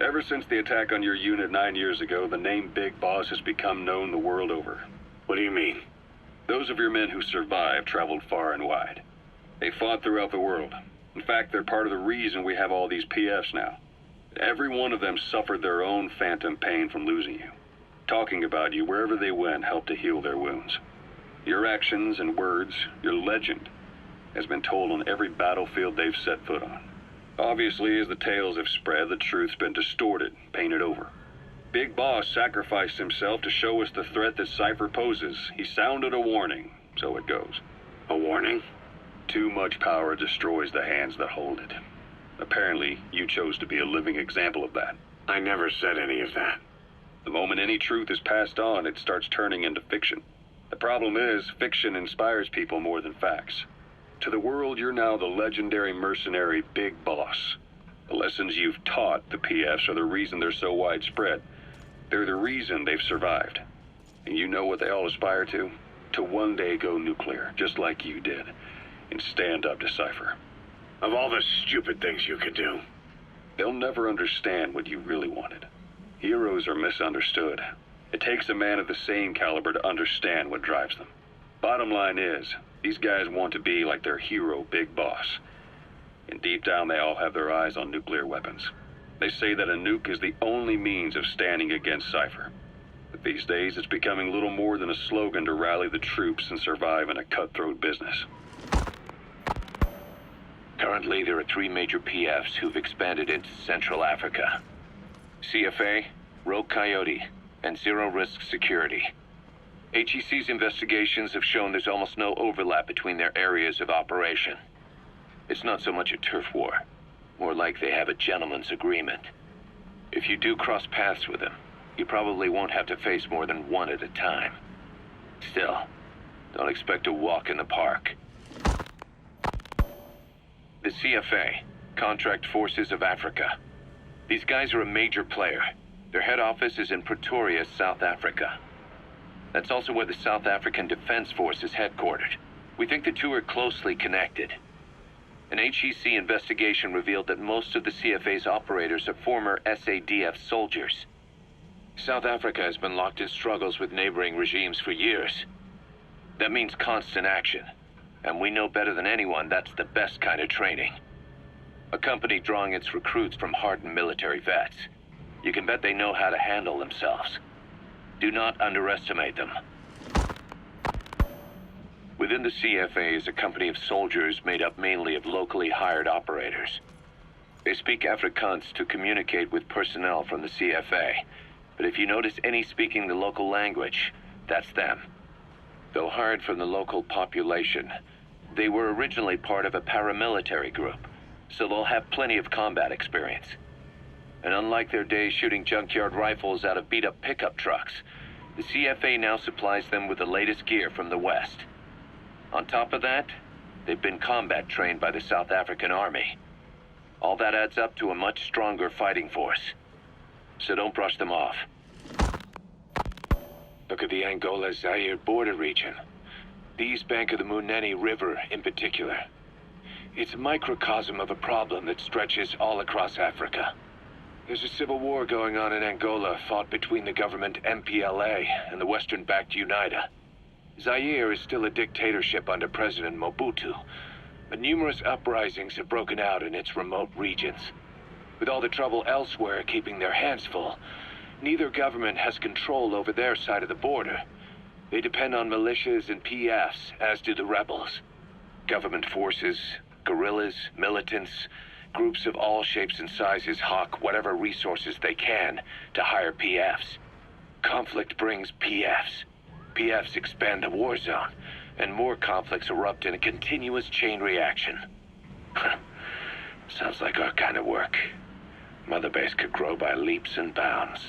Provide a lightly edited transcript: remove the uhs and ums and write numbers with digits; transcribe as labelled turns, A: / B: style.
A: Ever since the attack on your unit 9 years ago, the name Big Boss has become known the world over.
B: What do you mean?
A: Those of your men who survived traveled far and wide. They fought throughout the world. In fact, they're part of the reason we have all these PFs now. Every one of them suffered their own phantom pain from losing you. Talking about you wherever they went helped to heal their wounds. Your actions and words, your legend, has been told on every battlefield they've set foot on. Obviously, as the tales have spread, the truth's been distorted, painted over. Big Boss sacrificed himself to show us the threat that Cypher poses. He sounded a warning, so it goes.
B: A warning?
A: Too much power destroys the hands that hold it. Apparently, you chose to be a living example of that.
B: I never said any of that.
A: The moment any truth is passed on, it starts turning into fiction. The problem is, fiction inspires people more than facts. To the world, you're now the legendary mercenary Big Boss. The lessons you've taught the PFs are the reason they're so widespread. They're the reason they've survived. And you know what they all aspire to? To one day go nuclear, just like you did, and stand up to Cypher.
B: Of all the stupid things you could do.
A: They'll never understand what you really wanted. Heroes are misunderstood. It takes a man of the same caliber to understand what drives them. Bottom line is, these guys want to be like their hero, Big Boss. And deep down, they all have their eyes on nuclear weapons. They say that a nuke is the only means of standing against Cypher. But these days, it's becoming little more than a slogan to rally the troops and survive in a cutthroat business.
C: Currently, there are 3 major PFs who've expanded into Central Africa. CFA, Rogue Coyote, and Zero Risk Security. HEC's investigations have shown there's almost no overlap between their areas of operation. It's not so much a turf war, more like they have a gentleman's agreement. If you do cross paths with them, you probably won't have to face more than one at a time. Still, don't expect a walk in the park. The CFA, Contract Forces of Africa. These guys are a major player. Their head office is in Pretoria, South Africa. That's also where the South African Defense Force is headquartered. We think the two are closely connected. An HEC investigation revealed that most of the CFA's operators are former SADF soldiers. South Africa has been locked in struggles with neighboring regimes for years. That means constant action, and we know better than anyone that's the best kind of training. A company drawing its recruits from hardened military vets. You can bet they know how to handle themselves. Do not underestimate them. Within the CFA is a company of soldiers made up mainly of locally hired operators. They speak Afrikaans to communicate with personnel from the CFA, but if you notice any speaking the local language, that's them. Though hired from the local population, they were originally part of a paramilitary group, so they'll have plenty of combat experience. And unlike their days shooting junkyard rifles out of beat-up pickup trucks, the CFA now supplies them with the latest gear from the West. On top of that, they've been combat trained by the South African Army. All that adds up to a much stronger fighting force. So don't brush them off. Look at the Angola-Zaire border region. The east bank of the Munene River in particular. It's a microcosm of a problem that stretches all across Africa. There's a civil war going on in Angola fought between the government MPLA and the Western-backed UNITA. Zaire is still a dictatorship under President Mobutu, but numerous uprisings have broken out in its remote regions. With all the trouble elsewhere keeping their hands full, neither government has control over their side of the border. They depend on militias and PFs, as do the rebels. Government forces, guerrillas, militants, groups of all shapes and sizes hawk whatever resources they can to hire PFs. Conflict brings PFs. PFs expand the war zone, and more conflicts erupt in a continuous chain reaction. Sounds like our kind of work. Mother Base could grow by leaps and bounds.